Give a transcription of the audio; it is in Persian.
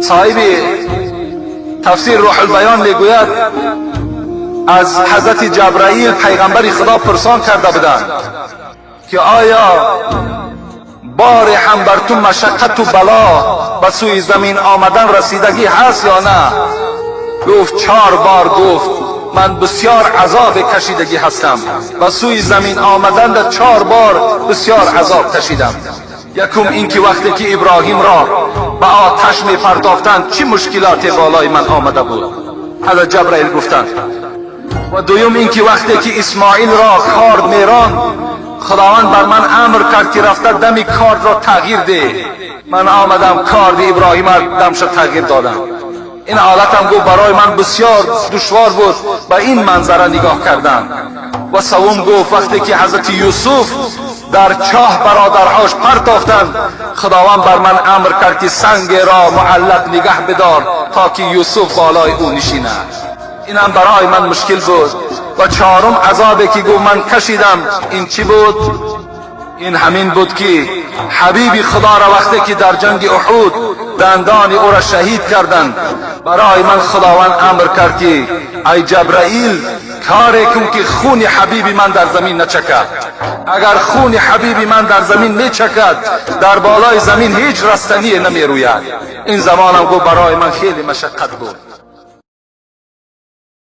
صاحب تفسیر روح البیان میگوید از حضرت جبرائیل پیغمبر خدا پرسان کرده بودند که آیا بار هم بر تو مشقت و بلا به سوی زمین آمدن رسیدگی هست یا نه؟ گفت 4 بار. گفت من بسیار عذاب کشیدگی هستم، به سوی زمین آمدن در 4 بار بسیار عذاب کشیدم. یکم این که وقتی که ابراهیم را به آتش می پرتافتند چه مشکلات بالای من آمده بود، حضرت جبرائیل گفتند. و دوم این که وقتی که اسماعیل را کارد میران، خداوند بر من امر کرد که رفته دم کارد را تغییر ده. من آمدم کارد ابراهیم را دمش تغییر دادم. این حالتم گفت برای من بسیار دشوار بود به این منظره نگاه کردن. و سوم گفت وقتی که حضرت یوسف در چاه برادرهاش پرتافتند، خداوند بر من امر کرد که سنگ را معلق نگه بدار تا که یوسف بالای او نشینه. اینم برای من مشکل بود. و 4م عذابی که گفت من کشیدم این چی بود؟ این همین بود که حبیب خدا را وقتی که در جنگ احد دندان او را شهید کردند، برای من خداوند امر کرد که ای جبرائیل کاری کن که خون حبیب من در زمین نچکد. اگر خون حبیب من در زمین میچکد، در بالای زمین هیچ رستنی نمی روید. این زمانم گفت برای من خیلی مشقت بود.